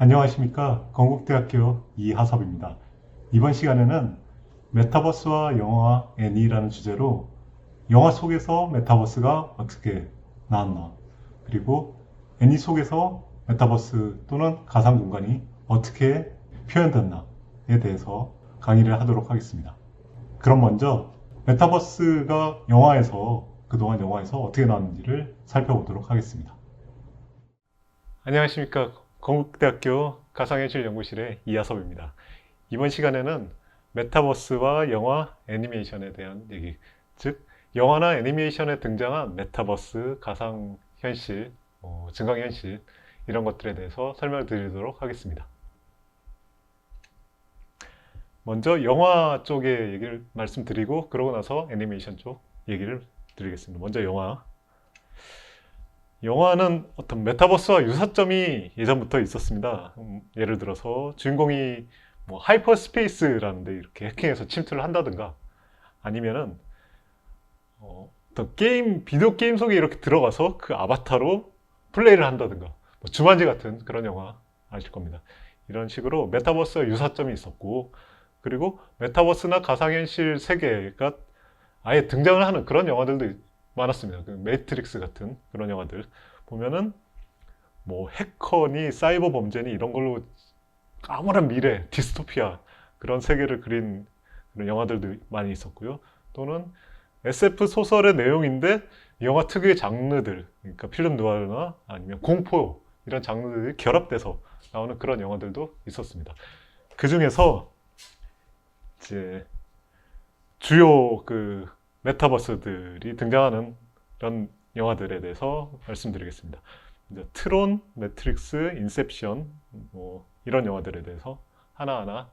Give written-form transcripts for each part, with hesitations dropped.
안녕하십니까. 건국대학교 이하섭입니다. 이번 시간에는 메타버스와 영화 애니라는 주제로 영화 속에서 메타버스가 어떻게 나왔나, 그리고 애니 속에서 메타버스 또는 가상 공간이 어떻게 표현됐나에 대해서 강의를 하도록 하겠습니다. 그럼 먼저 메타버스가 그동안 영화에서 어떻게 나왔는지를 살펴보도록 하겠습니다. 안녕하십니까. 건국대학교 가상현실연구실의 이하섭입니다. 이번 시간에는 메타버스와 영화 애니메이션에 대한 얘기, 즉 영화나 애니메이션에 등장한 메타버스, 가상현실, 증강현실 이런 것들에 대해서 설명을 드리도록 하겠습니다. 먼저 영화 쪽의 얘기를 말씀드리고 그러고 나서 애니메이션 쪽 얘기를 드리겠습니다. 먼저 영화는 어떤 메타버스와 유사점이 예전부터 있었습니다. 예를 들어서 주인공이 하이퍼 스페이스라는데 이렇게 해킹해서 침투를 한다든가, 아니면은 어떤 비디오 게임 속에 이렇게 들어가서 그 아바타로 플레이를 한다든가, 주만지 같은 그런 영화 아실 겁니다. 이런 식으로 메타버스와 유사점이 있었고, 그리고 메타버스나 가상현실 세계가 아예 등장을 하는 그런 영화들도 많았습니다. 그 매트릭스 같은 그런 영화들 보면은 해커니 사이버 범죄니 이런 걸로 아무런 미래 디스토피아 그런 세계를 그린 그런 영화들도 많이 있었고요. 또는 SF 소설의 내용인데 영화 특유의 장르들, 그러니까 필름 누아르나 아니면 공포 이런 장르들이 결합돼서 나오는 그런 영화들도 있었습니다. 그 중에서 이제 주요 그 메타버스들이 등장하는 그런 영화들에 대해서 말씀드리겠습니다. 트론, 매트릭스, 인셉션 이런 영화들에 대해서 하나하나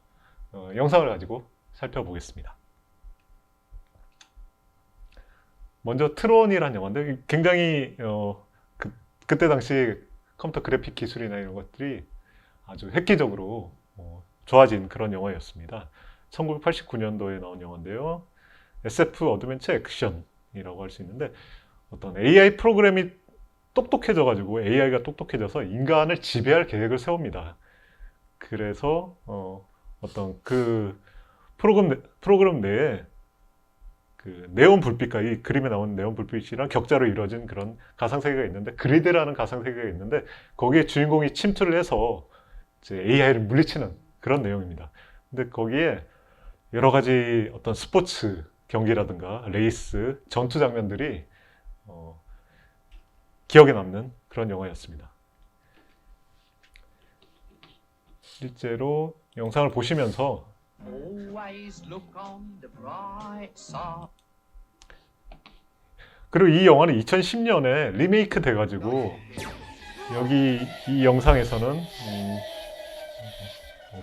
영상을 가지고 살펴보겠습니다. 먼저 트론이라는 영화인데 굉장히 그때 당시 컴퓨터 그래픽 기술이나 이런 것들이 아주 획기적으로 좋아진 그런 영화였습니다. 1989년도에 나온 영화인데요. SF 어드벤처 액션이라고 할 수 있는데, 어떤 AI 프로그램이 똑똑해져가지고 AI가 똑똑해져서 인간을 지배할 계획을 세웁니다. 그래서 어떤 그 프로그램 내에 그 네온 불빛과 이 그림에 나오는 네온 불빛이랑 격자로 이루어진 그런 가상세계가 있는데, 그리드라는 가상세계가 있는데 거기에 주인공이 침투를 해서 이제 AI를 물리치는 그런 내용입니다. 근데 거기에 여러 가지 어떤 스포츠 경기라든가 레이스, 전투 장면들이 기억에 남는 그런 영화였습니다. 실제로 영상을 보시면서 그리고 이 영화는 2010년에 리메이크 돼가지고 여기 이 영상에서는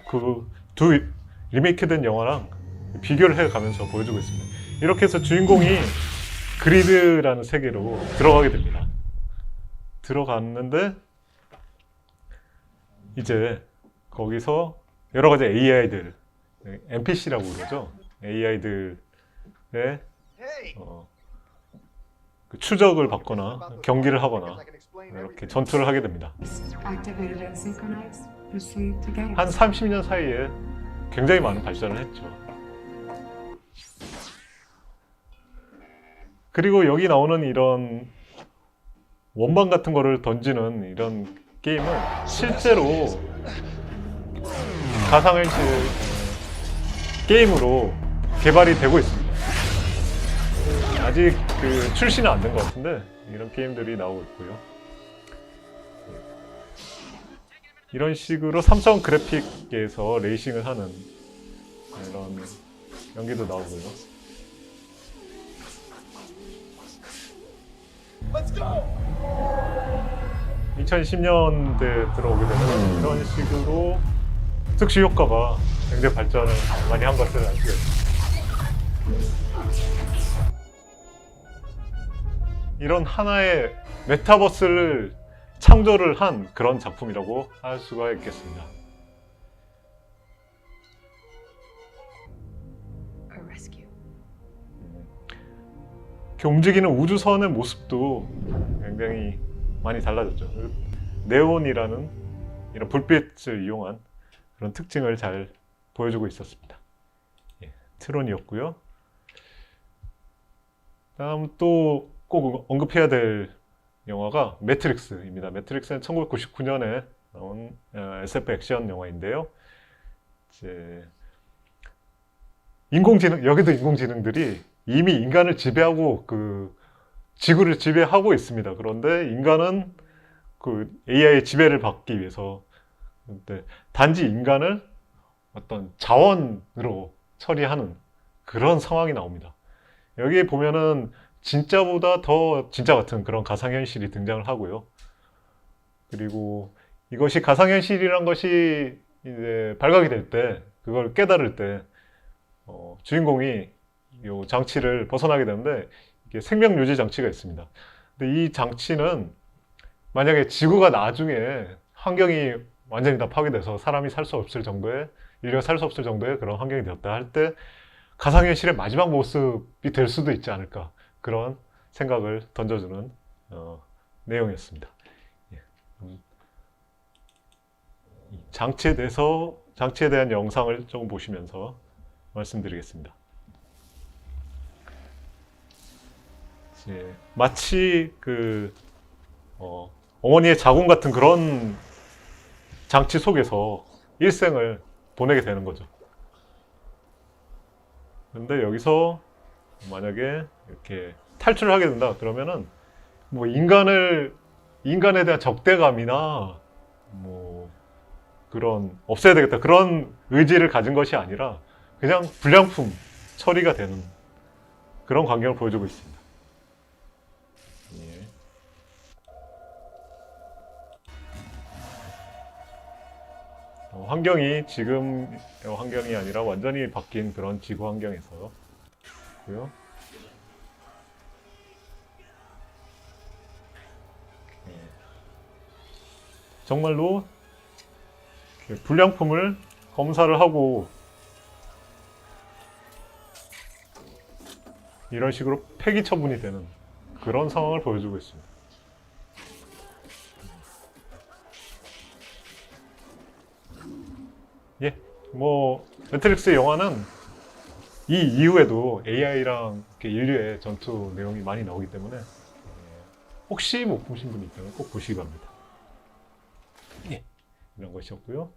그 두 리메이크된 영화랑 비교를 해가면서 보여주고 있습니다. 이렇게 해서 주인공이 그리드라는 세계로 들어가게 됩니다. 들어갔는데 이제 거기서 여러 가지 AI들, NPC라고 그러죠. AI들의 그 추적을 받거나 경기를 하거나 이렇게 전투를 하게 됩니다. 한 30년 사이에 굉장히 많은 발전을 했죠. 그리고 여기 나오는 이런 원반 같은 거를 던지는 이런 게임은 실제로 가상현실 게임으로 개발이 되고 있습니다. 아직 그 출시는 안 된 것 같은데 이런 게임들이 나오고 있고요. 이런 식으로 삼성 그래픽에서 레이싱을 하는 이런 연기도 나오고요. Let's go! 2010년대 들어오게 되면 이런 식으로 특수 효과가 굉장히 발전을 많이 한 것을 알 수가 있습니다. 이런 하나의 메타버스를 창조를 한 그런 작품이라고 할 수가 있겠습니다. 이렇게 움직이는 우주선의 모습도 굉장히 많이 달라졌죠. 네온이라는 이런 불빛을 이용한 그런 특징을 잘 보여주고 있었습니다. 예, 트론이었고요. 다음 또 꼭 언급해야 될 영화가 매트릭스입니다. 매트릭스는 1999년에 나온 SF 액션 영화인데요. 이제 인공지능, 여기도 인공지능들이 이미 인간을 지배하고 지구를 지배하고 있습니다. 그런데 인간은 그 AI의 지배를 받기 위해서 단지 인간을 어떤 자원으로 처리하는 그런 상황이 나옵니다. 여기에 보면은 진짜보다 더 진짜 같은 그런 가상현실이 등장을 하고요. 그리고 이것이 가상현실이란 것이 이제 발각이 될 때, 그걸 깨달을 때, 주인공이 이 장치를 벗어나게 되는데, 이게 생명유지 장치가 있습니다. 근데 이 장치는 만약에 지구가 나중에 환경이 완전히 다 파괴돼서 사람이 살 수 없을 정도의, 인류가 살 수 없을 정도의 그런 환경이 되었다 할 때, 가상현실의 마지막 모습이 될 수도 있지 않을까. 그런 생각을 던져주는 내용이었습니다. 예. 장치에 대한 영상을 조금 보시면서 말씀드리겠습니다. 마치 어머니의 자궁 같은 그런 장치 속에서 일생을 보내게 되는 거죠. 그런데 여기서 만약에 이렇게 탈출을 하게 된다 그러면은 뭐 인간에 대한 적대감이나 뭐 그런 없애야 되겠다 그런 의지를 가진 것이 아니라 그냥 불량품 처리가 되는 그런 광경을 보여주고 있습니다. 예. 환경이 지금 환경이 아니라 완전히 바뀐 그런 지구 환경에서 고요. 정말로 불량품을 검사를 하고 이런 식으로 폐기 처분이 되는 그런 상황을 보여주고 있습니다. 예, 뭐 매트릭스 영화는 이 이후에도 AI랑 인류의 전투 내용이 많이 나오기 때문에 혹시 못 보신 분이 있다면 꼭 보시기 바랍니다. 예, 이런 것이었고요.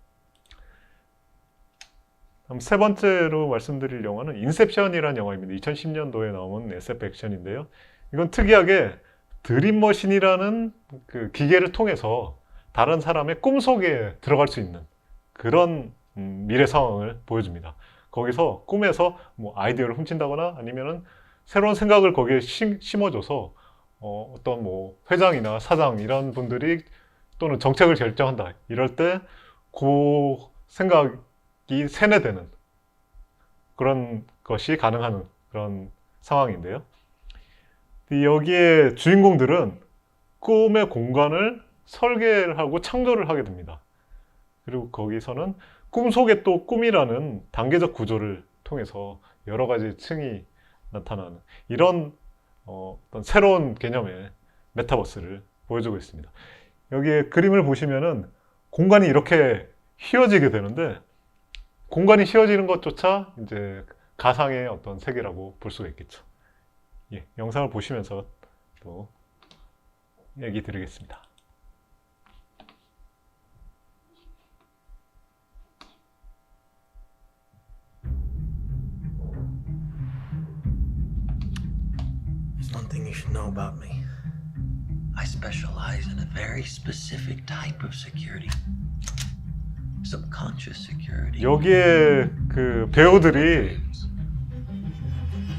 다음 세 번째로 말씀드릴 영화는 인셉션이라는 영화입니다. 2010년도에 나온 SF 액션인데요. 이건 특이하게 드림머신이라는 그 기계를 통해서 다른 사람의 꿈속에 들어갈 수 있는 그런 미래 상황을 보여줍니다. 거기서 꿈에서 뭐 아이디어를 훔친다거나 아니면은 새로운 생각을 거기에 심어줘서 어떤 뭐 회장이나 사장 이런 분들이 또는 정책을 결정한다 이럴 때 그 생각이 세뇌되는 그런 것이 가능한 그런 상황인데요. 여기에 주인공들은 꿈의 공간을 설계를 하고 창조를 하게 됩니다. 그리고 거기서는 꿈속에 또 꿈이라는 단계적 구조를 통해서 여러 가지 층이 나타나는 이런 어떤 새로운 개념의 메타버스를 보여주고 있습니다. 여기에 그림을 보시면은 공간이 이렇게 휘어지게 되는데 공간이 휘어지는 것조차 이제 가상의 어떤 세계라고 볼 수가 있겠죠. 예, 영상을 보시면서 또 얘기 드리겠습니다. There's one thing you should know about me. I specialize in a very specific type of security. Subconscious security. 여기에 그 배우들이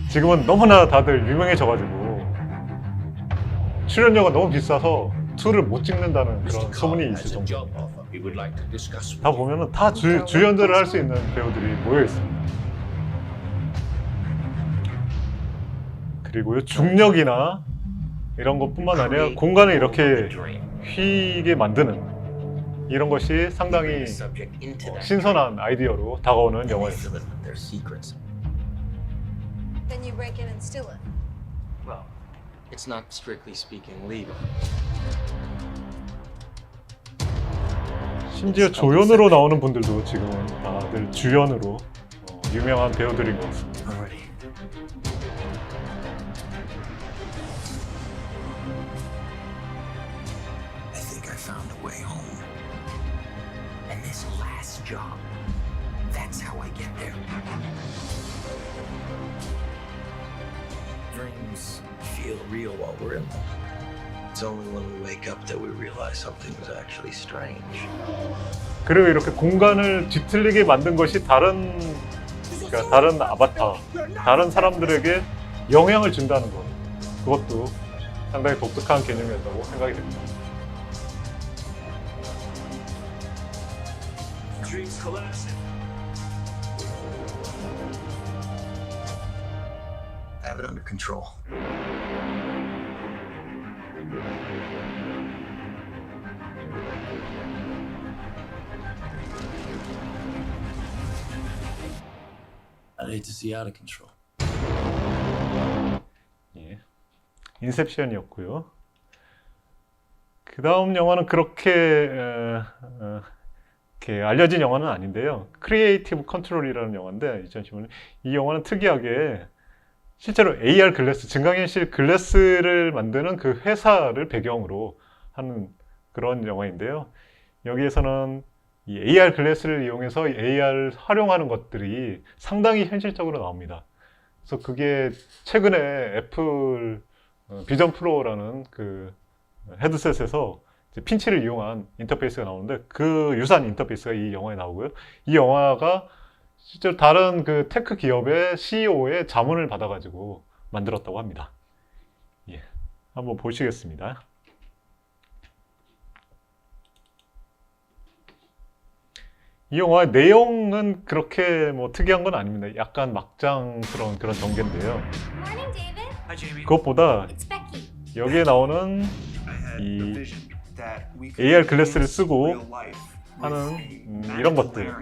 지금은 너무나 다들 유명해져가지고 출연료가 너무 비싸서 2를 못 찍는다는 그런 소문이 있을 정도. 다 보면은 다 주연들을 할 수 있는 배우들이 모여 있습니다. 그리고요 중력이나 이런 것뿐만 아니라 공간을 이렇게 휘게 만드는 이런 것이 상당히 신선한 아이디어로 다가오는 영화였습니다. Then you break in and steal it. Well, it's not strictly speaking legal. 심지어 조연으로 나오는 분들도 지금은 다들 주연으로 유명한 배우들인 것 같습니다. Already. I think I found a way home. And this last job, that's how I get there. Dreams feel real while we're in them. It's only when we wake up that we realize something was actually strange. 그리고 이렇게 공간을 뒤틀리게 만든 것이 다른 아바타, 다른 사람들에게 영향을 준다는 것, 그것도 상당히 독특한 개념이었다고 생각이 됩니다. Dreams collapsing. Have it under control. I'd hate to see out of control. 예. 인셉션이었고요. 그 다음 영화는 그렇게 이렇게 알려진 영화는 아닌데요. 크리에이티브 컨트롤이라는 영화인데 2015년 이 영화는 특이하게 실제로 AR 글래스, 증강현실 글래스를 만드는 그 회사를 배경으로 하는 그런 영화인데요. 여기에서는 이 AR 글래스를 이용해서 AR을 활용하는 것들이 상당히 현실적으로 나옵니다. 그래서 그게 최근에 애플 비전 프로라는 그 헤드셋에서 이제 핀치를 이용한 인터페이스가 나오는데 그 유사한 인터페이스가 이 영화에 나오고요. 이 영화가 실제로 다른 그 테크 기업의 CEO의 자문을 받아가지고 만들었다고 합니다. 예, 한번 보시겠습니다. 이 영화의 내용은 그렇게 뭐 특이한 건 아닙니다. 약간 막장스러운 그런 전개인데요. Morning, David. Hi, Jamie. 그것보다 It's Becky. 여기에 나오는 이 AR 글래스를 쓰고 하는 이런 것들,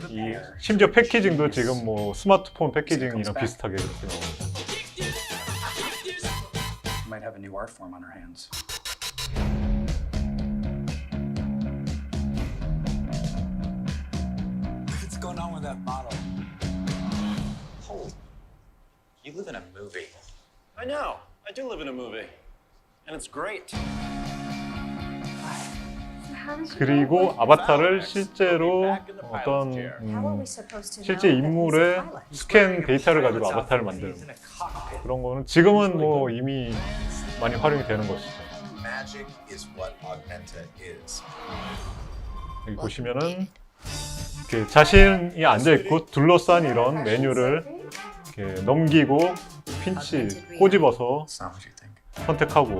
이 심지어 패키징도 지금 뭐 스마트폰 패키징이랑 비슷하게 이렇게 나옵니다. Might have a new art form on our hands. What's going on with that model? Holy, you live in a movie. I know. I do live in a movie. And it's great. 그리고 아바타를 실제로 어떤 실제 인물의 스캔 데이터를 가지고 아바타를 만드는 그런 거는 지금은 뭐 이미 많이 활용이 되는 것이죠. Magic is what Augmenta is. 여기 보시면은 이렇게 자신이 앉아 있고 둘러싼 이런 메뉴를 이렇게 넘기고 핀치 꼬집어서 It's not what you think. 선택하고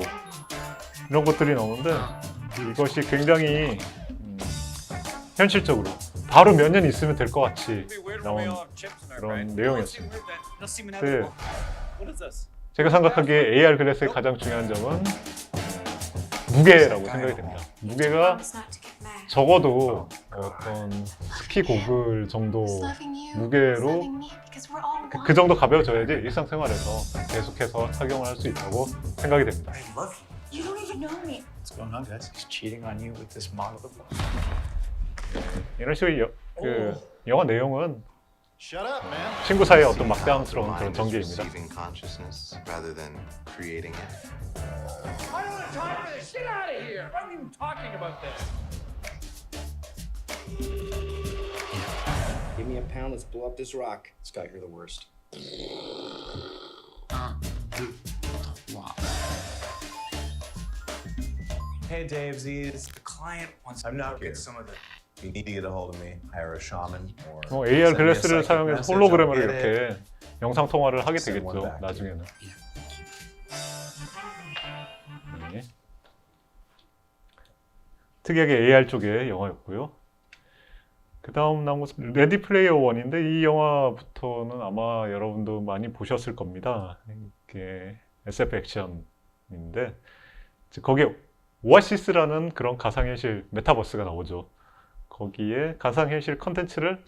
이런 것들이 나오는데 이것이 굉장히 현실적으로 바로 몇 년 있으면 될 것 같이 나온 그런 내용이었습니다. 네, 제가 생각하기에 AR 글래스의 가장 중요한 점은 무게라고 생각이 됩니다. 무게가 적어도 어떤 스키 고글 정도 무게로 그 정도 가벼워져야지 일상생활에서 계속해서 착용을 할 수 있다고 생각이 됩니다. I love you. You don't even know me. What's going on, guys? He's cheating on you with this model. 이런 식으로 그 영화 내용은 Shut up, man. 친구 사이의 어떤 막장스러운 그런 Mind is 전개입니다. receiving consciousness rather than creating it. I don't have time for this. Get out of here. I'm not even talking about this. Give me a pound, let's blow up this rock. Scott, you're the worst. Hey, Dave Z's. The client wants I'm not to here. get some of the. If you need to get a hold of me, hire a shaman or AR send me a 글래스를 psychic 사용해서 message, 홀로그램을 I'll get it. 이렇게 영상 통화를 하게 Send one 되겠죠. back. 나중에는. 네. 특이하게 AR 쪽의 영화였고요. 그 다음 나온 것은 레디 플레이어 원인데 이 영화부터는 아마 여러분도 많이 보셨을 겁니다. 이게 SF 액션인데 거기에 오아시스라는 그런 가상현실 메타버스가 나오죠. 거기에 가상현실 컨텐츠를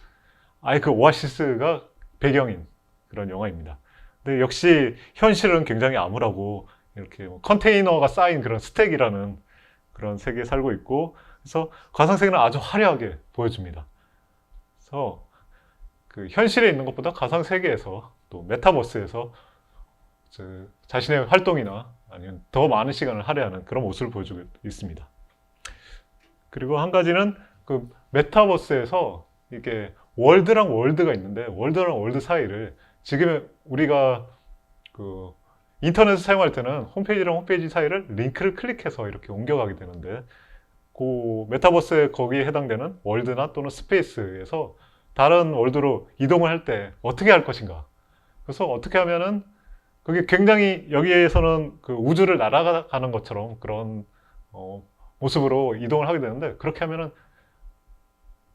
아예 그 오아시스가 배경인 그런 영화입니다. 근데 역시 현실은 굉장히 암울하고 이렇게 뭐 컨테이너가 쌓인 그런 스택이라는 그런 세계에 살고 있고 그래서 가상세계는 아주 화려하게 보여줍니다. 그래서 그 현실에 있는 것보다 가상세계에서 또 메타버스에서 자신의 활동이나 아니면 더 많은 시간을 할애하는 그런 모습을 보여주고 있습니다. 그리고 한 가지는 그 메타버스에서 이게 월드랑 월드가 있는데 월드랑 월드 사이를 지금 우리가 그 인터넷을 사용할 때는 홈페이지랑 홈페이지 사이를 링크를 클릭해서 이렇게 옮겨가게 되는데 그 메타버스에 거기에 해당되는 월드나 또는 스페이스에서 다른 월드로 이동을 할 때 어떻게 할 것인가. 그래서 어떻게 하면은 그게 굉장히 여기에서는 그 우주를 날아가는 것처럼 그런 모습으로 이동을 하게 되는데 그렇게 하면은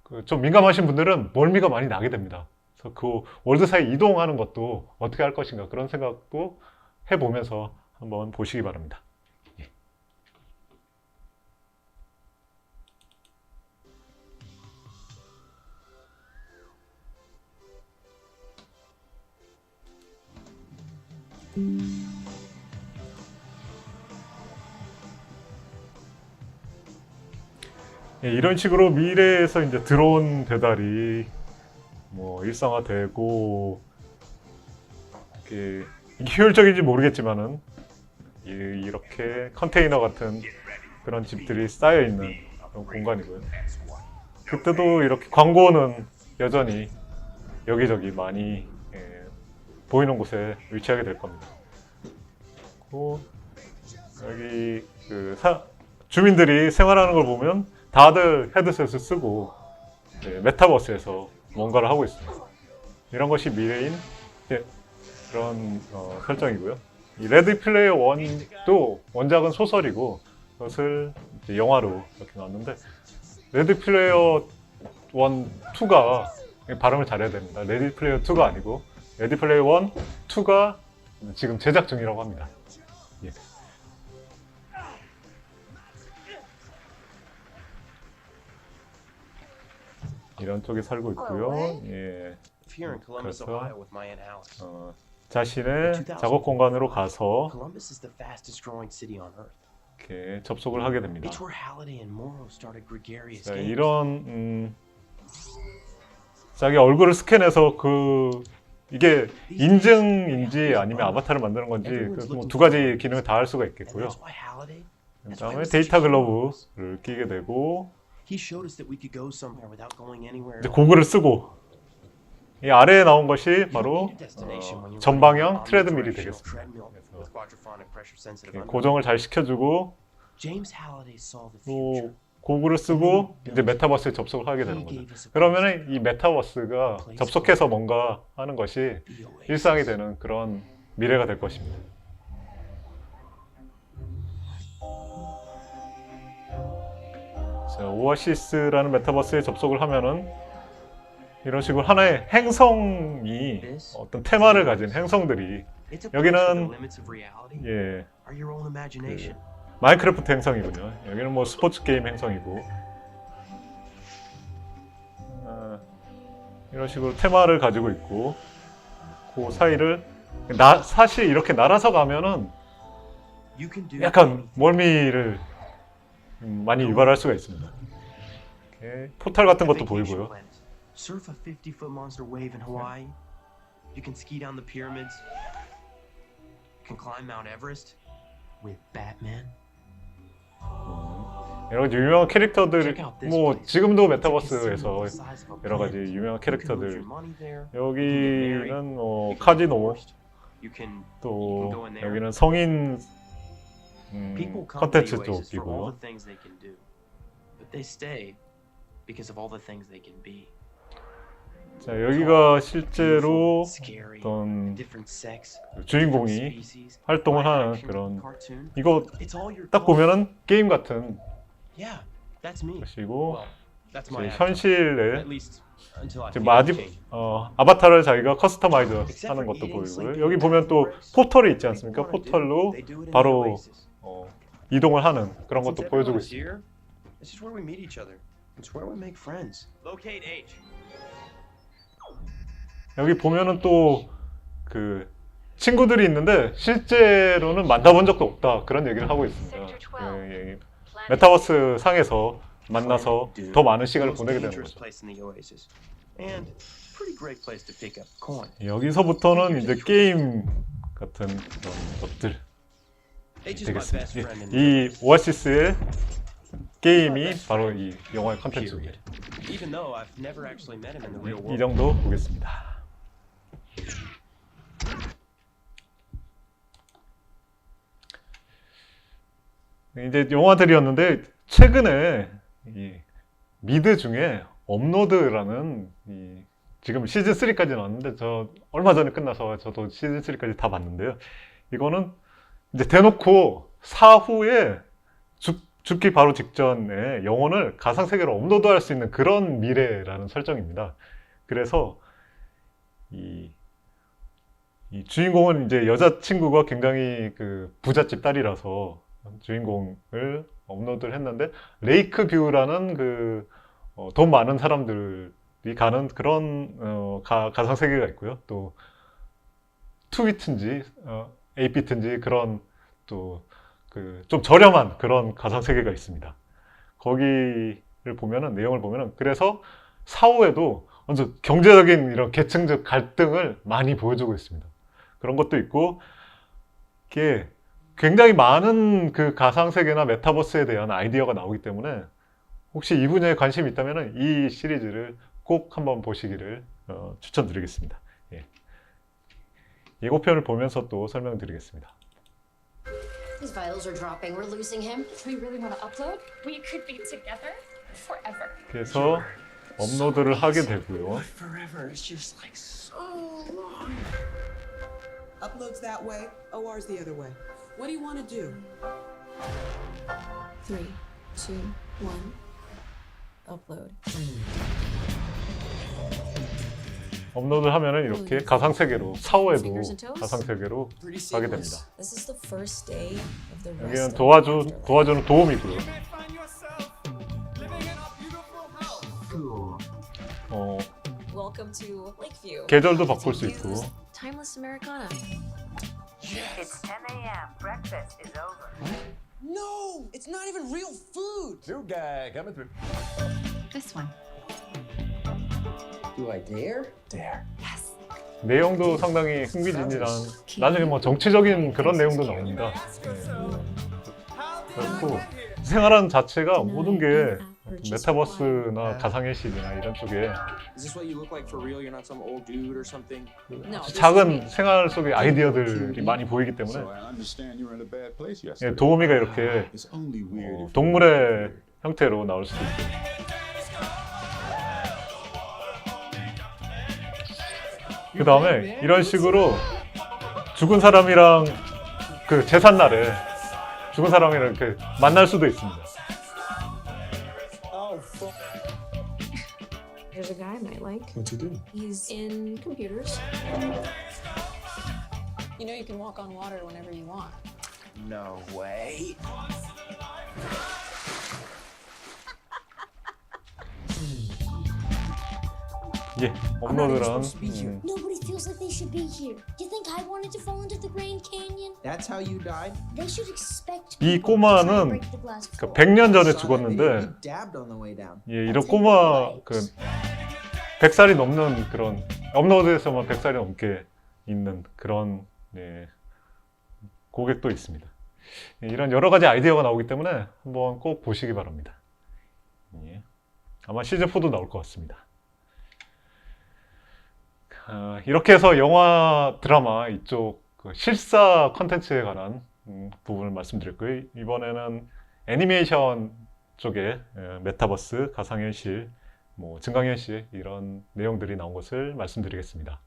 그 좀 민감하신 분들은 멀미가 많이 나게 됩니다. 그래서 그 월드 사이 이동하는 것도 어떻게 할 것인가 그런 생각도 해보면서 한번 보시기 바랍니다. 예. 예, 이런 식으로 미래에서 이제 드론 배달이 뭐 일상화되고 이게 효율적인지 모르겠지만은 이렇게 컨테이너 같은 그런 집들이 쌓여 있는 그런 공간이고요. 그때도 이렇게 광고는 여전히 여기저기 많이 보이는 곳에 위치하게 될 겁니다. 그리고 여기 그 주민들이 생활하는 걸 보면 다들 헤드셋을 쓰고 메타버스에서 뭔가를 하고 있습니다. 이런 것이 미래인 그런 설정이고요. 이 레드 플레이어 1도 원작은 소설이고 그것을 이제 영화로 이렇게 나왔는데 레드 플레이어 1, 2가 발음을 잘해야 됩니다. 레드 플레이어 2가 아니고 레드 플레이어 1, 2가 지금 제작 중이라고 합니다. 예. 이런 쪽에 살고 있고요. 예. Here in Columbus, 그래서 Ohio, with my aunt Alice. 자신의 작업 공간으로 가서 Columbus is the fastest growing city on Earth. 이렇게 접속을 하게 됩니다. It's where Halliday and Morrow started gregarious 자, games. 이런 자기 얼굴을 스캔해서 이게 인증인지 아니면 아바타를 만드는 건지 뭐 두 가지 기능을 다 할 수가 And 있겠고요. that's why Halliday. 그 다음에 데이터 글러브를 끼게 되고 He showed us that we could go somewhere without going anywhere. 이제 고글을 쓰고 이 아래에 나온 것이 바로 전방형 트레드밀이 되겠습니다. 그래서 이렇게 고정을 잘 시켜주고 James Halliday saw the 또 future. 고글을 쓰고 이제 메타버스에 접속을 하게 되는 거죠. 그러면은 이 메타버스가 접속해서 뭔가 하는 것이 일상이 되는 그런 미래가 될 것입니다. 자, 오아시스라는 메타버스에 접속을 하면은 이런 식으로 하나의 행성이 어떤 테마를 가진 행성들이 It's a 여기는, place where the limits of reality 예, are your own imagination. 마인크래프트 행성이군요. 여기는 뭐 스포츠 게임 행성이고 이런 식으로 테마를 가지고 있고 그 사이를 사실 이렇게 날아서 가면은 You can do 약간 멀미를 많이 유발할 수가 있습니다. 이렇게 포탈 같은 것도 보이고요. Surf a 50-foot monster wave in Hawaii. You can ski down the pyramids. You can climb Mount Everest with Batman. 여러 가지 유명한 캐릭터들, 뭐 지금도 메타버스에서 여러 가지 유명한 캐릭터들, 여기는 뭐 카지노, 또 여기는 성인 컨텐츠 쪽이고요. 자, 여기가 실제로 어떤 주인공이 활동을 하는 그런, 이거 딱 보면은 게임 같은 것이고, 이제 현실에 이제 아바타를 자기가 커스터마이즈 하는 것도 보이고요. 여기 보면 또 포털이 있지 않습니까? 포털로 바로 이동을 하는 그런 것도 보여주고 있습니다. This is where we meet each other. It's where we make friends. Locate H. 여기 보면은 또 그 친구들이 있는데 실제로는 만나본 적도 없다 그런 얘기를 하고 있습니다. 메타버스 상에서 만나서 Planet Dune, 더 많은 시간을 most 보내게 되는 dangerous 거죠. place in the Oasis. And pretty great place to pick up coin. 여기서부터는 이제 게임 같은 그런 것들 H is my best 되겠습니다. friend in 이 the 오아시스의 게임이 바로 이 영화의 컨텐츠입니다. period. Even though I've never actually met him in the real 이 world. 정도 보겠습니다. 이제 영화들이었는데 최근에 이 미드 중에 업로드라는 지금 시즌 3까지 나왔는데 저 얼마 전에 끝나서 저도 시즌 3까지 다 봤는데요. 이거는 이제 대놓고 사후에 죽기 바로 직전에 영혼을 가상세계로 업로드할 수 있는 그런 미래라는 설정입니다. 그래서 이 주인공은 이제 여자친구가 굉장히 그 부잣집 딸이라서 주인공을 업로드를 했는데 레이크 뷰라는 그 돈 많은 사람들이 가는 그런 가상세계가 있고요. 또 2비트인지 8비트인지 그런 또 그 좀 저렴한 그런 가상세계가 있습니다. 거기를 보면은 내용을 보면은 그래서 사후에도 완전 경제적인 이런 계층적 갈등을 많이 보여주고 있습니다. 그런 것도 있고 이게 굉장히 많은 그 가상세계나 메타버스에 대한 아이디어가 나오기 때문에 혹시 이 분야에 관심이 있다면 이 시리즈를 꼭 한번 보시기를 추천드리겠습니다. 예. 예고편을 보면서 또 설명드리겠습니다. His vitals are dropping. We're losing him. Do we really want to upload? We could be together forever. 그래서 업로드를 하게 되고요. Forever is just like so long. Uploads that way, OR's the other way. What do you want to do? 3, 2, 1. Upload. 업로드를 하면은 이렇게 가상세계로 사후에도 가상세계로 가게 됩니다. This is the first day of the 여기는 rest of 도와주는 도움이고요. Welcome to Lakeview. 계절도 바꿀 수 있고. Timeless Americana. It's 10 a.m. Breakfast is over. No! It's not even real food! New guy coming through. This one. Do I dare? Dare. 내용도 상당히 흥미진진한 나중에 뭐 정치적인 그런 내용도 나옵니다. 그렇고 생활하는 자체가 모든 게 메타버스나 가상현실이나 이런 쪽에 Is this what you look like for real? You're not some old dude or something? 작은 생활 속의 아이디어들이 많이 보이기 때문에 도우미가 이렇게 동물의 형태로 나올 수도 있고 그 다음에 이런 식으로 죽은 사람이랑 그 제삿날에 죽은 사람이랑 이렇게 만날 수도 있습니다. There's a guy I might like. What's he do? He's in computers. You know you can walk on water whenever you want. No way. 예, 업로드랑 Nobody feels like they should be here. Do you think I wanted to fall into the Grand Canyon? That's how you died? They should expect 이 people to try and 꼬마는 break the glass 그 floor. 100년 전에 Saw that video. 죽었는데 You dabbed on the way down. 예, 이런 꼬마 그 100살이 넘는 그런 업로드에서만 100살이 넘게 있는 그런 예, 고객도 있습니다. 예, 이런 여러 가지 아이디어가 나오기 때문에 한번 꼭 보시기 바랍니다. 예, 아마 시즌 4도 나올 것 같습니다. 이렇게 해서 영화, 드라마 이쪽 그 실사 컨텐츠에 관한 부분을 말씀드렸고요. 이번에는 애니메이션 쪽에 메타버스, 가상현실, 뭐 증강현실 이런 내용들이 나온 것을 말씀드리겠습니다.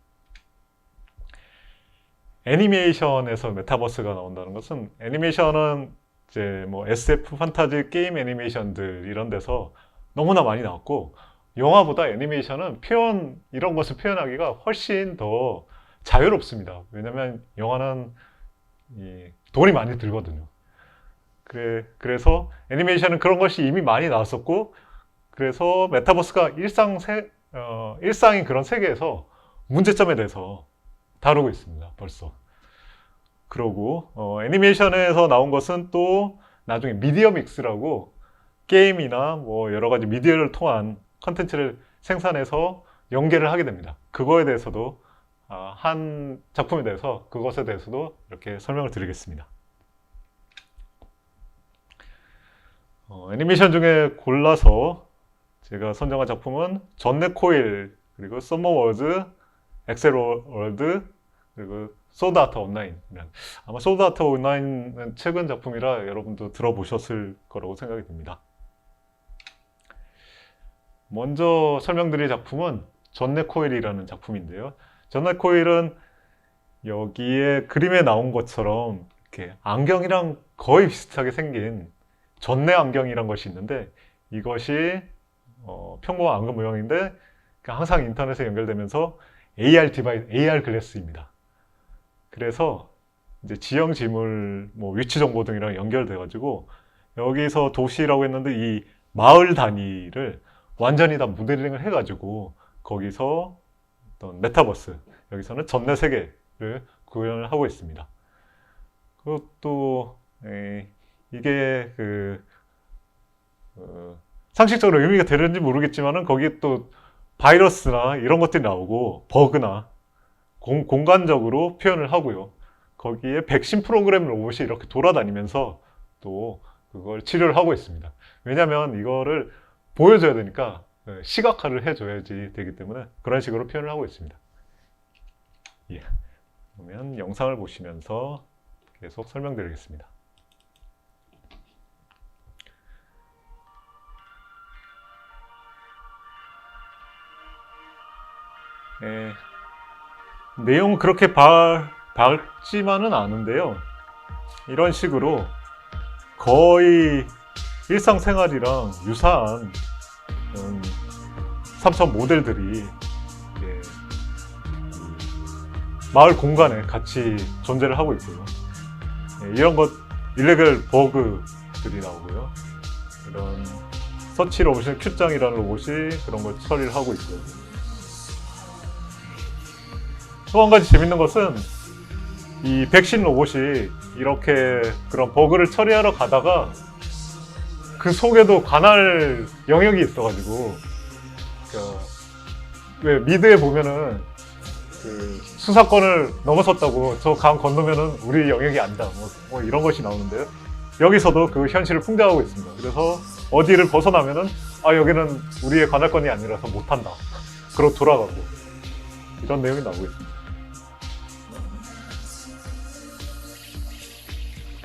애니메이션에서 메타버스가 나온다는 것은 애니메이션은 이제 뭐 SF, 판타지, 게임 애니메이션들 이런 데서 너무나 많이 나왔고 영화보다 애니메이션은 이런 것을 표현하기가 훨씬 더 자유롭습니다. 왜냐면 영화는 돈이 많이 들거든요. 그래서 애니메이션은 그런 것이 이미 많이 나왔었고 그래서 메타버스가 일상인 그런 세계에서 문제점에 대해서 다루고 있습니다. 벌써. 그러고 애니메이션에서 나온 것은 또 나중에 미디어 믹스라고 게임이나 뭐 여러 가지 미디어를 통한 컨텐츠를 생산해서 연계를 하게 됩니다. 그거에 대해서도 한 작품에 대해서 그것에 대해서도 이렇게 설명을 드리겠습니다. 애니메이션 중에 골라서 제가 선정한 작품은 전넷 코일, 그리고 서머 워즈, 엑셀 월드, 그리고 소드 아트 온라인. 아마 소드 아트 온라인은 최근 작품이라 여러분도 들어보셨을 거라고 생각이 듭니다. 먼저 설명드릴 작품은 전넷 코일이라는 작품인데요. 전넷 코일은 여기에 그림에 나온 것처럼 이렇게 안경이랑 거의 비슷하게 생긴 전내 안경이란 것이 있는데, 이것이 평범한 안경 모양인데 항상 인터넷에 연결되면서 AR 디바이스, AR 글래스입니다. 그래서 이제 지형 지물, 뭐 위치 정보 등이랑 연결돼 가지고 여기서 도시라고 했는데 이 마을 단위를 완전히 다 모델링을 해 가지고 거기서 어떤 메타버스, 여기서는 전내 세계를 구현을 하고 있습니다. 그것도 이게 상식적으로 의미가 되는지 모르겠지만은 거기에 또 바이러스나 이런 것들이 나오고 버그나 공간적으로 표현을 하고요. 거기에 백신 프로그램 로봇이 이렇게 돌아다니면서 또 그걸 치료를 하고 있습니다. 왜냐하면 이거를 보여줘야 되니까 시각화를 해줘야지 되기 때문에 그런 식으로 표현을 하고 있습니다. 예. 그러면 영상을 보시면서 계속 설명드리겠습니다. 내용은 그렇게 밝지만은 않은데요. 이런 식으로 거의 일상생활이랑 유사한 3차원 모델들이 마을 공간에 같이 존재를 하고 있고요. 이런 것, 일레gal 버그들이 나오고요. 이런 서치 로봇인 Q짱이라는 로봇이 그런 걸 처리를 하고 있고요. 또 한 가지 재밌는 것은 이 백신 로봇이 이렇게 그런 버그를 처리하러 가다가 그 속에도 관할 영역이 있어가지고, 왜 미드에 보면은 그 수사권을 넘어섰다고 저 강 건너면은 우리 영역이 아니다, 뭐 이런 것이 나오는데요. 여기서도 그 현실을 풍자하고 있습니다. 그래서 어디를 벗어나면은 여기는 우리의 관할권이 아니라서 못한다, 그러고 돌아가고, 이런 내용이 나오고 있습니다.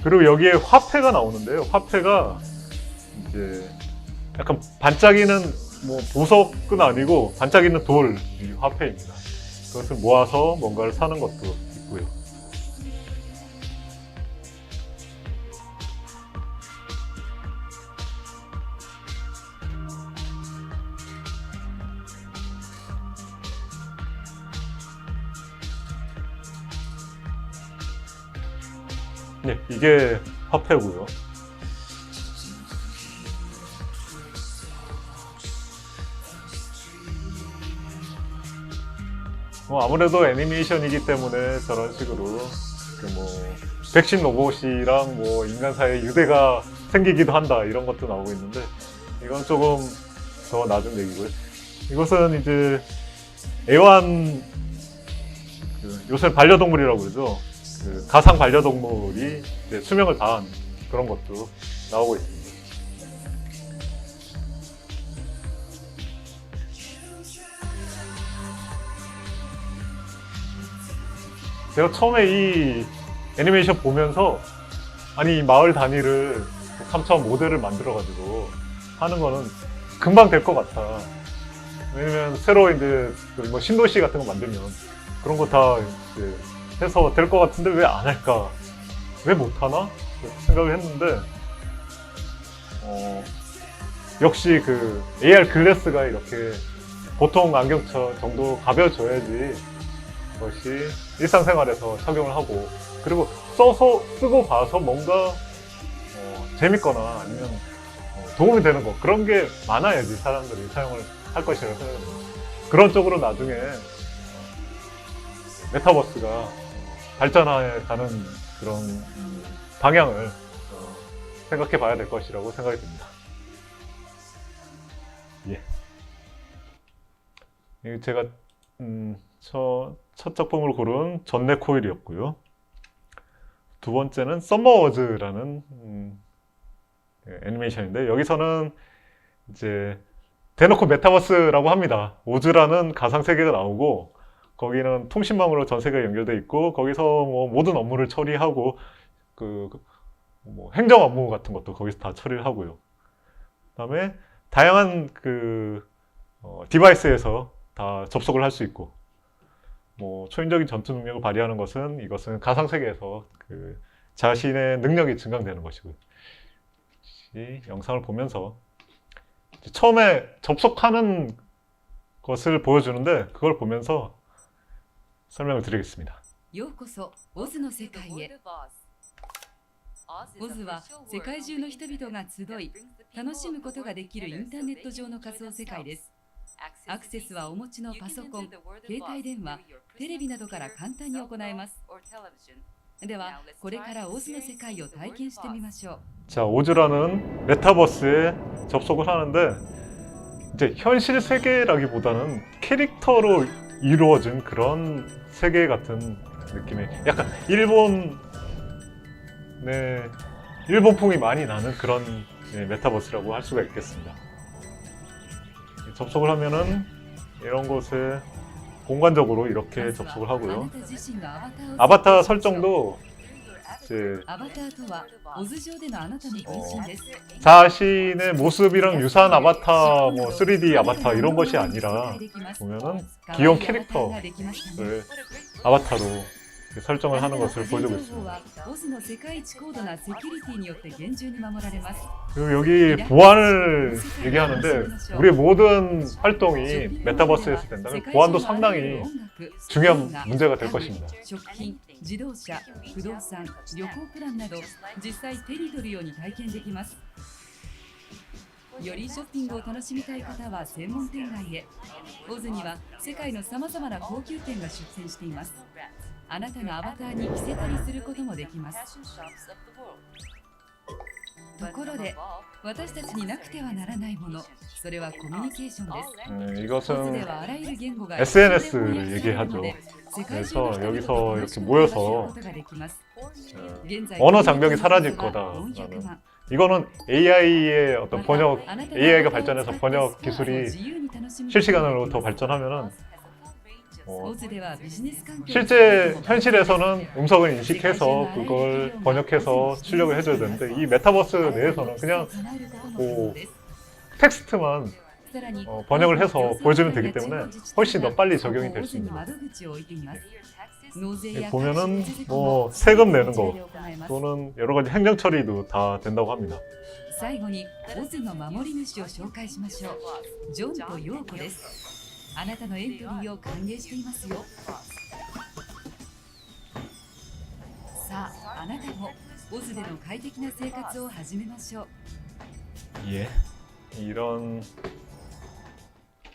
그리고 여기에 화폐가 나오는데요. 화폐가 이제 약간 반짝이는 뭐 보석은 아니고 반짝이는 돌이 화폐입니다. 그것을 모아서 뭔가를 사는 것도 있고요. 네, 이게 화폐고요. 아무래도 애니메이션이기 때문에 저런 식으로 백신 로봇이랑 뭐 인간 사이에 유대가 생기기도 한다, 이런 것도 나오고 있는데, 이건 조금 더 나중 얘기고요. 이것은 이제 애완, 요새 반려동물이라고 그러죠. 가상 반려동물이 이제 수명을 다한 그런 것도 나오고 있습니다. 제가 처음에 이 애니메이션 보면서 이 마을 단위를 3차원 모델을 만들어가지고 하는 거는 금방 될 것 같다. 왜냐면 새로 이제 뭐 신도시 같은 거 만들면 그런 거 다 이제 해서 될 것 같은데 왜 안 할까? 왜 못하나? 생각을 했는데, 역시 그 AR 글래스가 이렇게 보통 안경 정도 가벼워져야지 그것이 일상생활에서 착용을 하고, 그리고 쓰고 봐서 뭔가 재밌거나 아니면 도움이 되는 거, 그런 게 많아야지 사람들이 사용을 할 것이라고 생각합니다. 그런 쪽으로 나중에 메타버스가 발전해 가는 그런 방향을 생각해 봐야 될 것이라고 생각이 듭니다. 예. 이게 제가 첫 작품으로 고른 전내 코일이었고요. 두 번째는 썸머워즈라는 애니메이션인데 여기서는 이제 대놓고 메타버스라고 합니다. 오즈라는 가상 세계가 나오고 거기는 통신망으로 전 세계가 연결돼 있고 거기서 뭐 모든 업무를 처리하고 뭐 행정 업무 같은 것도 거기서 다 처리를 하고요. 그다음에 다양한 디바이스에서 다 접속을 할 수 있고 뭐 초인적인 전투 능력을 발휘하는 것은 이것은 가상 세계에서 자신의 능력이 증강되는 것이고요. 이 영상을 보면서 처음에 접속하는 것을 보여주는데 그걸 보면서 설명을 드리겠습니다. ようこそオズの世界へ。オズは世界中の人々が集い、楽しむことができるインターネット上の仮想世界です。アクセスはお持ちのパソコン、携帯電話、テレビなどから簡単に行えます。では、これからオズの世界を体験してみましょう。 자, 오즈라는 메타버스에 접속을 하는데 이제 현실 세계라기보다는 캐릭터로 이루어진 그런 세계 같은 느낌의 약간 일본풍이 많이 나는 그런 메타버스라고 할 수가 있겠습니다. 접속을 하면은 이런 곳에 공간적으로 이렇게 접속을 하고요. 아바타 설정도 이제 자신의 모습이랑 유사한 아바타, 뭐 3D 아바타 이런 것이 아니라 보면은 귀여운 캐릭터를 아바타로 설정을 하는 것을 보여주고 있습니다. 그리고 여기 보안을 얘기하는데 우리의 모든 활동이 메타버스에서 된다면 보안도 상당히 중요한 문제가 될 것입니다. 自動車、不動産、旅行プランなど実際手に取るように体験できます。よりショッピングを楽しみたい方は専門店街へ。オズには世界のさまざまな高級店が出店しています。あなたのアバターに着せたりすることもできます。ところで、私たちになくてはならないもの、それはコミュニケーションです。 이것은 SNS를 얘기하죠. 그래서 여기서 이렇게 모여서 언어 장벽이 사라질 거다라는 이거는 AI의 어떤 번역, AI가 발전해서 번역 기술이 실시간으로 더 발전하면은 실제 현실에서는 음성을 인식해서 그걸 번역해서 출력을 해줘야 되는데 이 메타버스 내에서는 그냥 뭐 텍스트만 번역을 해서 보여주면 되기 때문에 훨씬 더 빨리 적용이 될 수 있는 거죠. 보면은 뭐 세금 내는 거 또는 여러 가지 행정 처리도 다 된다고 합니다. 最後にオズの守り主を紹介しましょう。ジョンとヨーコです。あなたのエントリーを歓迎していますよ。さあ、あなたもオズでの快適な生活を始めましょう。 예, 이런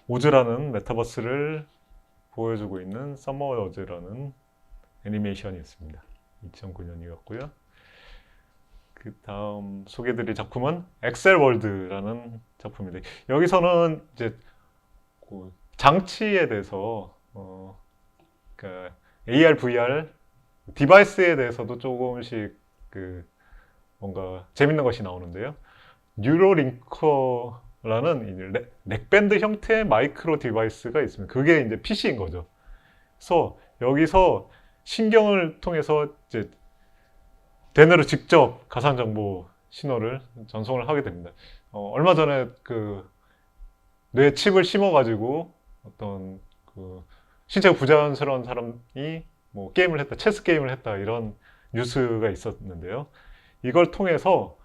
오즈라는 메타버스를 보여주고 있는 썸머워즈라는 애니메이션이 있습니다. 2009년이었고요. 그 다음 소개드릴 작품은 엑셀월드라는 작품입니다. 여기서는 이제 장치에 대해서 그러니까 AR, VR 디바이스에 대해서도 조금씩 뭔가 재밌는 것이 나오는데요. 뉴로링커라는 넥밴드 형태의 마이크로 디바이스가 있습니다. 그게 이제 PC인 거죠. 그래서 여기서 신경을 통해서 이제 대뇌로 직접 가상정보 신호를 전송을 하게 됩니다. 얼마 전에 뇌에 칩을 심어가지고 어떤 신체가 부자연스러운 사람이 뭐 게임을 했다, 체스 게임을 했다 이런 뉴스가 있었는데요. 이걸 통해서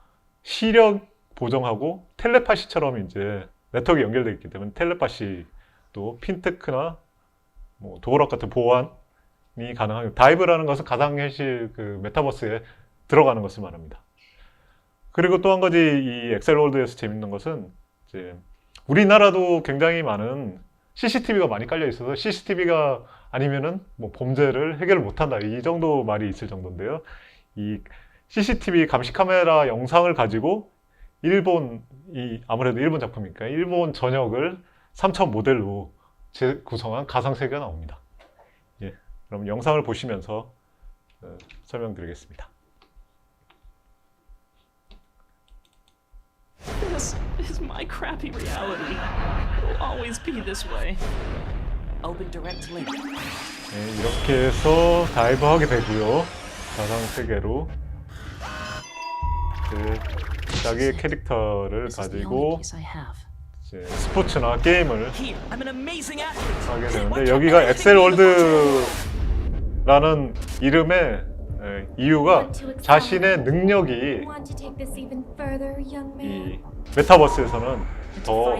시력 보정하고 텔레파시처럼 이제 네트워크가 연결되어 있기 때문에 텔레파시 또 핀테크나 뭐 도어락 같은 보안이 가능합니다. 다이브라는 것은 가상현실 메타버스에 들어가는 것을 말합니다. 그리고 또 한 가지 이 엑셀월드에서 재밌는 것은 이제 우리나라도 굉장히 많은 CCTV가 많이 깔려 있어서 CCTV가 아니면은 뭐 범죄를 해결을 못한다 이 정도 말이 있을 정도인데요. 이 CCTV 감시 카메라 영상을 가지고 아무래도 일본 작품이니까 일본 전역을 3천 모델로 구성한 가상 세계가 나옵니다. 예, 그럼 영상을 보시면서 설명드리겠습니다. This is my crappy reality. It'll always be this way. Open direct link. 네, 이렇게 해서 다이브하게 되고요. 가상 세계로 자기의 캐릭터를 가지고 이제 스포츠나 게임을 하게 되는데, 여기가 엑셀 월드라는 이름의 이유가 자신의 능력이 이 메타버스에서는 더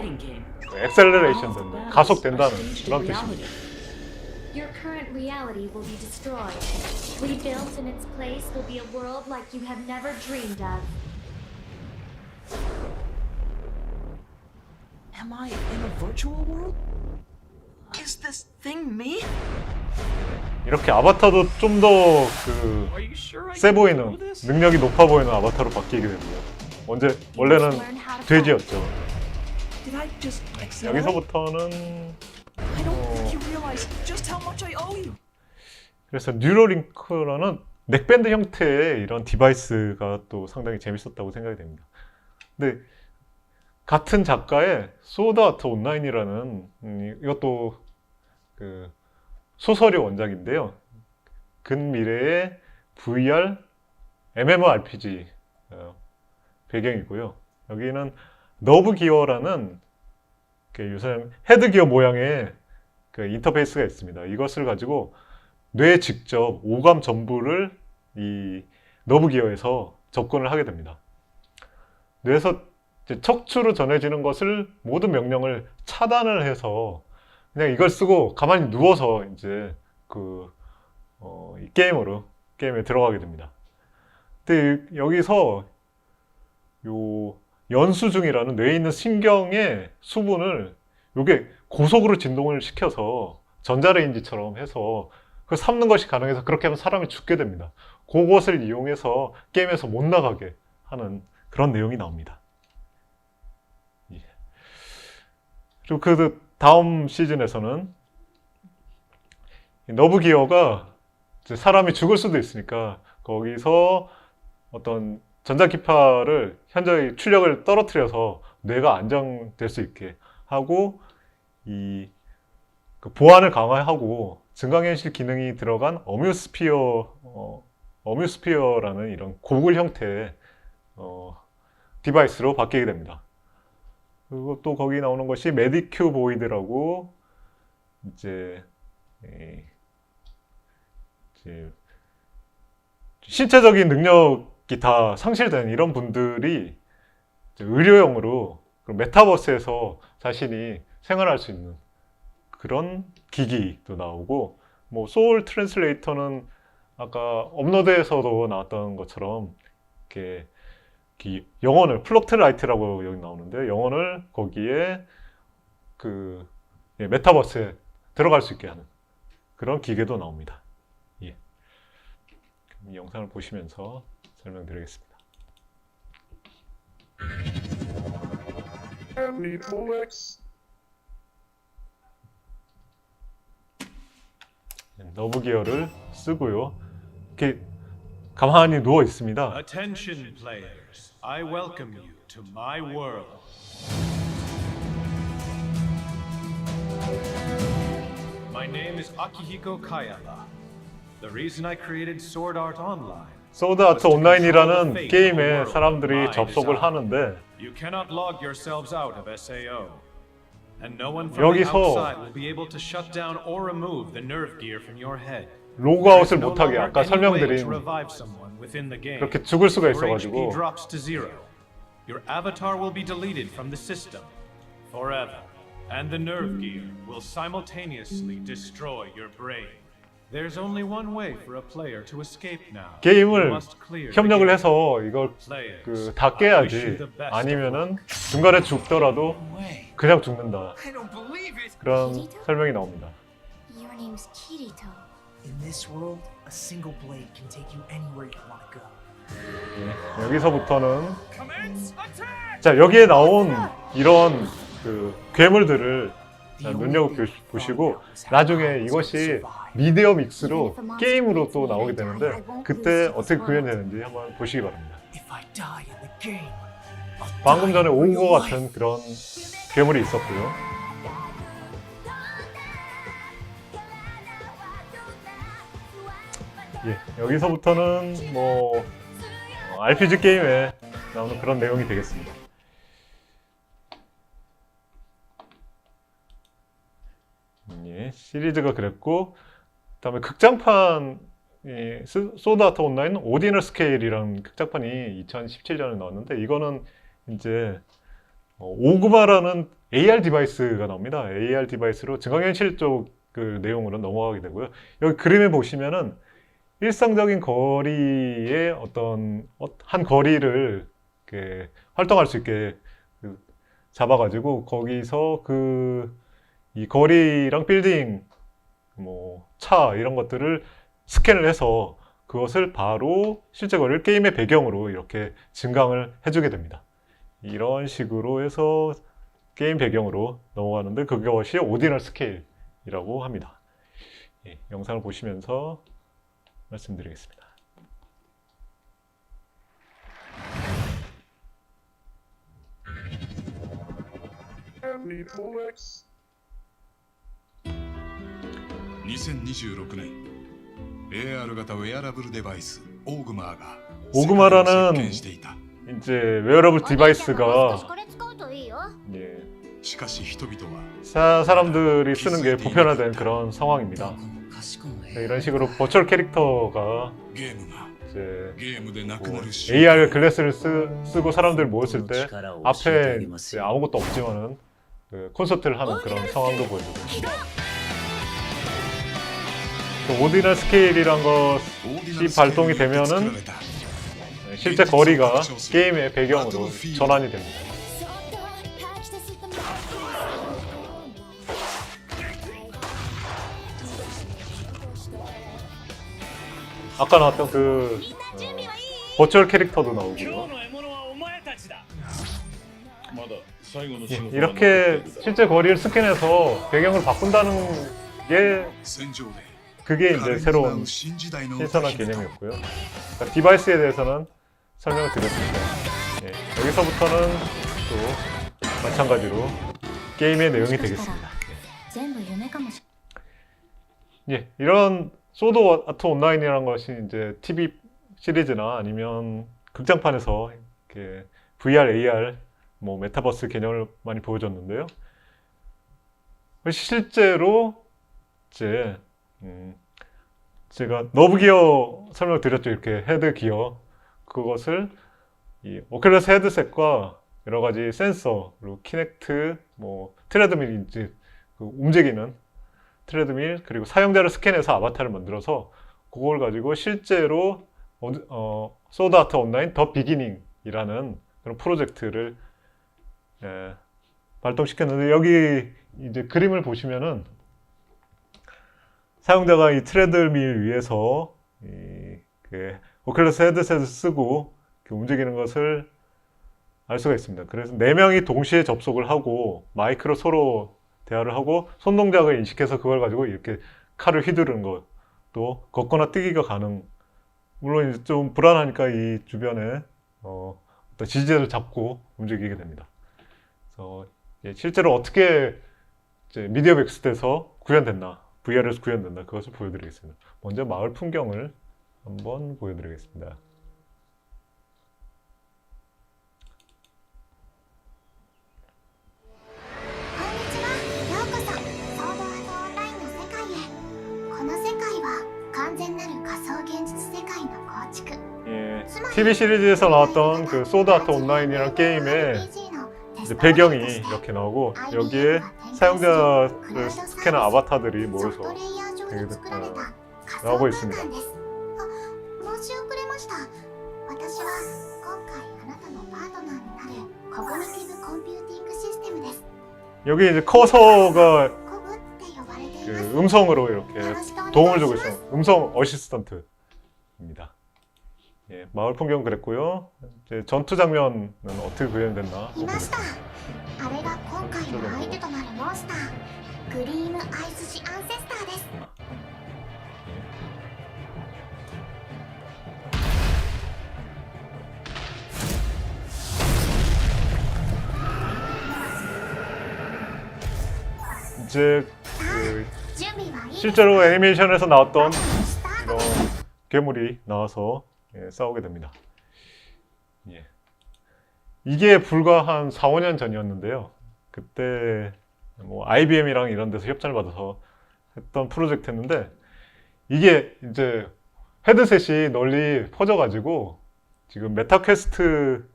엑셀러레이션 된다, 가속된다는 그런 뜻입니다. Your current reality will be destroyed. Rebuilt in its place will be a world like you have never dreamed of. Am I in a virtual world? Is this thing me? 이렇게 아바타도 좀 더 세 보이는, 능력이 높아 보이는 아바타로 바뀌게 되고요. 원래는 돼지였죠. Did I just excel? 여기서부터는 I don't think you realize just how much I owe you. 그래서 뉴러링크라는 넥밴드 형태의 이런 디바이스가 또 상당히 재밌었다고 생각이 됩니다. 근데 같은 작가의 소드 아트 온라인이라는 이것도 그 소설의 원작인데요. 근미래의 VR MMORPG 배경이고요. 여기는 너브 기어라는 요새 헤드 기어 모양의 그 인터페이스가 있습니다. 이것을 가지고 뇌에 직접 오감 전부를 이 너브 기어에서 접근을 하게 됩니다. 뇌에서 이제 척추로 전해지는 것을 모든 명령을 차단을 해서 그냥 이걸 쓰고 가만히 누워서 이제 이 게임에 들어가게 됩니다. 근데 여기서 요 연수중이라는 뇌에 있는 신경의 수분을 요게 고속으로 진동을 시켜서 전자레인지처럼 해서 그걸 삶는 것이 가능해서, 그렇게 하면 사람이 죽게 됩니다. 그것을 이용해서 게임에서 못 나가게 하는 그런 내용이 나옵니다. 예. 그리고 그 다음 시즌에서는 너브 기어가 사람이 죽을 수도 있으니까 거기서 어떤 전자기파를 현저히 출력을 떨어뜨려서 뇌가 안정될 수 있게 하고 그 보안을 강화하고 증강현실 기능이 들어간 어뮤스피어라는 이런 고글 형태의 디바이스로 바뀌게 됩니다. 그리고 또 거기 나오는 것이 메디큐 보이드라고 이제 신체적인 능력이 다 상실된 이런 분들이 의료용으로 메타버스에서 자신이 생활할 수 있는 그런 기기도 나오고, 뭐 소울 트랜슬레이터는 아까 업로드에서도 나왔던 것처럼 이렇게 영혼을, 플로트라이트라고 여기 나오는데, 영혼을 거기에 메타버스에 들어갈 수 있게 하는 그런 기계도 나옵니다. 예. 이 영상을 보시면서 설명드리겠습니다. 너브 기어를 쓰고요. 이렇게 가만히 누워 있습니다. Attention players, I welcome you to my world. My name is Akihiko Kayaba. The reason I created Sword Art Online. 소드 아트 온라인이라는 게임에 사람들이 접속을 하는데, You cannot log yourselves out of SAO. And no one from the outside will be able to shut down or remove the nerve gear from your head. 로그아웃을 못하게, 아까 설명드린 그렇게 죽을 수가 있어가지고 Your avatar will be deleted from the system forever, and the nerve gear will simultaneously destroy your brain. There's only one way for a player to escape now. 게임을 협력을 해서 이걸 다 깨야지, 아니면은 중간에 죽더라도 그냥 죽는다. 그런 설명이 나옵니다. Your name's Kirito. In this world, a single blade can take you anywhere you want to go. 예, 여기서부터는 자 여기에 나온 이런 그 괴물들을 눈여겨보시고 나중에 이것이 미디어 믹스로 게임으로 또 나오게 되는데 그때 어떻게 구현되는지 한번 보시기 바랍니다. 방금 전에 오고 같은 그런 괴물이 있었고요. 예, 여기서부터는 뭐 RPG 게임에 나오는 그런 내용이 되겠습니다. 예, 시리즈가 그랬고 그다음에 극장판 소드 아트 온라인 오디널 스케일이라는 극장판이 2017년에 나왔는데 이거는 이제 오그마라는 AR 디바이스가 나옵니다. AR 디바이스로 증강현실 쪽 그 내용으로 넘어가게 되고요. 여기 그림에 보시면은 일상적인 거리의 어떤 한 거리를 이렇게 활동할 수 있게 잡아가지고 거기서 이 거리랑 빌딩, 뭐 차 이런 것들을 스캔을 해서 그것을 바로 실제 거리를 게임의 배경으로 이렇게 증강을 해주게 됩니다. 이런 식으로 해서 게임 배경으로 넘어가는데 그것이 오디널 스케일이라고 합니다. 예, 영상을 보시면서 말씀드리겠습니다. AR型ウェアラブルデバイスオーグマーが 오그마라는 이제 웨어러블 디바이스가 예, 사람들이 쓰는 게 보편화된 그런 상황입니다. 네, 이런 식으로 버추얼 캐릭터가 이제 뭐 AR 글래스를 쓰고 사람들 모였을 때 앞에 이제 아무것도 없지만은 그 콘서트를 하는 그런 상황도 보여주고 오디널 스케일이란 것이 발동이 되면은 실제 거리가 게임의 배경으로 전환이 됩니다. 아까 나왔던 그 버추얼 캐릭터도 나오고요. 예, 이렇게 실제 거리를 스캔해서 배경을 바꾼다는 게 그게 이제 새로운 신선한 개념이었고요. 그러니까 디바이스에 대해서는 설명을 드렸습니다. 예, 여기서부터는 또 마찬가지로 게임의 내용이 되겠습니다. 예, 이런 소드 아트 온라인이라는 것이 이제 TV 시리즈나 아니면 극장판에서 이렇게 VR, AR, 뭐 메타버스 개념을 많이 보여줬는데요. 실제로 이제 제가 너브 기어 설명을 드렸죠. 이렇게 헤드 기어 그것을 이 오큘러스 헤드셋과 여러 가지 센서 그리고 키넥트, 뭐 트레드밀인지 그 움직이는 트레드밀 그리고 사용자를 스캔해서 아바타를 만들어서 그걸 가지고 실제로 소드 아트 온라인 더 비기닝이라는 그런 프로젝트를 발동시켰는데 여기 이제 그림을 보시면은 사용자가 이 트레드밀 위에서 그 오큘러스 헤드셋을 쓰고 움직이는 것을 알 수가 있습니다. 그래서 4명이 동시에 접속을 하고 마이크로 서로 대화를 하고 손 동작을 인식해서 그걸 가지고 이렇게 칼을 휘두르는 것, 또 걷거나 뛰기가 가능. 물론 이제 좀 불안하니까 이 주변에 어떤 지지대를 잡고 움직이게 됩니다. 그래서 실제로 어떻게 이제 미디어 믹스돼서 구현됐나, VR에서 구현된다, 그것을 보여드리겠습니다. 먼저 마을 풍경을 한번 보여드리겠습니다. 예, TV 시리즈에서 나왔던 그 소드 아트 온라인이라는 게임의 이제 배경이 이렇게 나오고 여기에 사용자를 스캔한 아바타들이 모여서 나오고 있습니다. 여기 이제 커서가 그 음성으로 이렇게 도움을 주고 있어요. 음성 어시스턴트입니다. 예, 마을 풍경 그랬고요. 이제 전투 장면은 어떻게 구현이 됐나? いましたあれが今回の相手となるモンスターグリームアイスジアンセスターです 이제 그 準備はいいです 실제로 애니메이션에서 나왔던 이런 괴물이 나와서 예, 싸우게 됩니다. 예. 이게 불과 한 4, 5년 전이었는데요. 그때 뭐 IBM이랑 이런 데서 협찬을 받아서 했던 프로젝트였는데 이게 이제 헤드셋이 널리 퍼져가지고 지금 메타퀘스트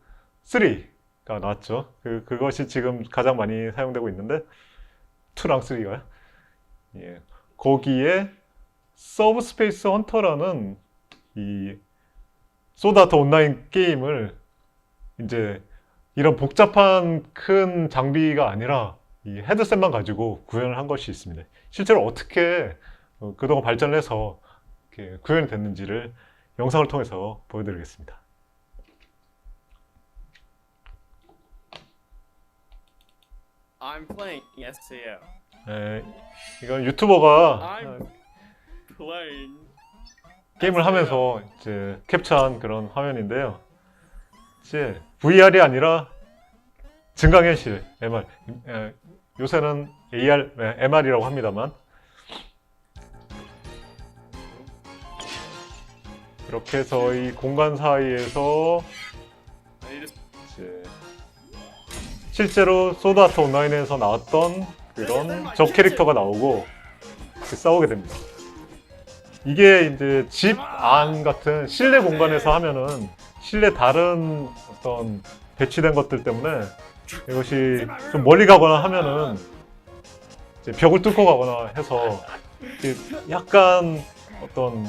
3가 나왔죠. 그것이 지금 가장 많이 사용되고 있는데 2랑 3가요. 예. 거기에 서브스페이스 헌터라는 이 소드 아트 온라인 게임을 이제 이런 복잡한 큰 장비가 아니라 이 헤드셋만 가지고 구현을 한 것이 있습니다. 실제로 어떻게 그동안 발전해서 이렇게 구현이 됐는지를 영상을 통해서 보여드리겠습니다. I'm playing SAO. 예, 이건 유튜버가 I'm playing. 게임을 하면서 이제 캡처한 그런 화면인데요. 이제 VR이 아니라 증강현실 MR. 요새는 AR, MR이라고 합니다만 이렇게 해서 이 공간 사이에서 이제 실제로 소드 아트 온라인에서 나왔던 그런 적 캐릭터가 나오고 이렇게 싸우게 됩니다. 이게 이제 집 안 같은 실내 공간에서 하면은 실내 다른 어떤 배치된 것들 때문에 이것이 좀 멀리 가거나 하면은 이제 벽을 뚫고 가거나 해서 약간 어떤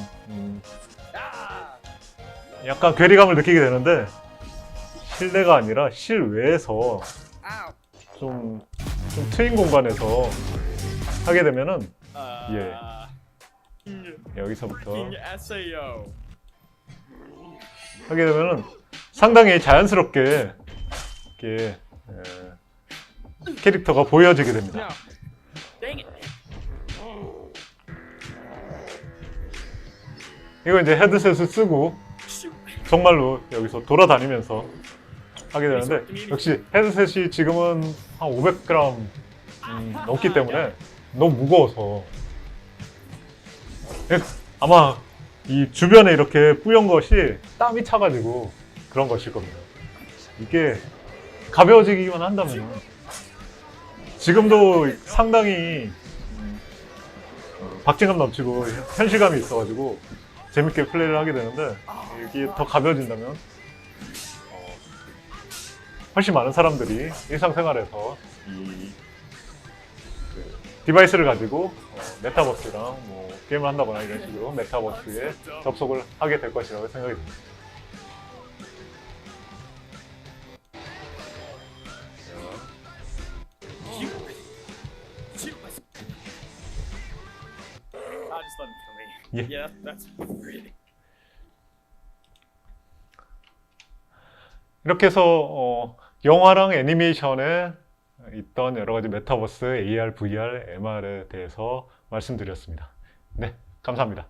약간 괴리감을 느끼게 되는데 실내가 아니라 실외에서 좀 트인 공간에서 하게 되면은 여기서부터 SAO. 하게 되면은 상당히 자연스럽게 이렇게 캐릭터가 보여지게 됩니다. Dang it. 이거 이제 헤드셋을 쓰고 정말로 여기서 돌아다니면서 하게 되는데 역시 헤드셋이 지금은 한 500g 넘기 때문에 너무 무거워서 아마 이 주변에 이렇게 뿌연 것이 땀이 차가지고 그런 것일 겁니다. 이게 가벼워지기만 한다면 지금도 상당히 박진감 넘치고 현실감이 있어가지고 재밌게 플레이를 하게 되는데 이게 더 가벼워진다면 훨씬 많은 사람들이 일상생활에서 이 디바이스를 가지고 메타버스랑 뭐 게임을 한다거나 이런 식으로 메타버스에 접속을 하게 될 것이라고 생각이 듭니다. Just let him kill me. Yeah. Yeah, that's really. 이렇게 해서 영화랑 애니메이션에 있던 여러 가지 메타버스, AR, VR, MR에 대해서 말씀드렸습니다. 네, 감사합니다.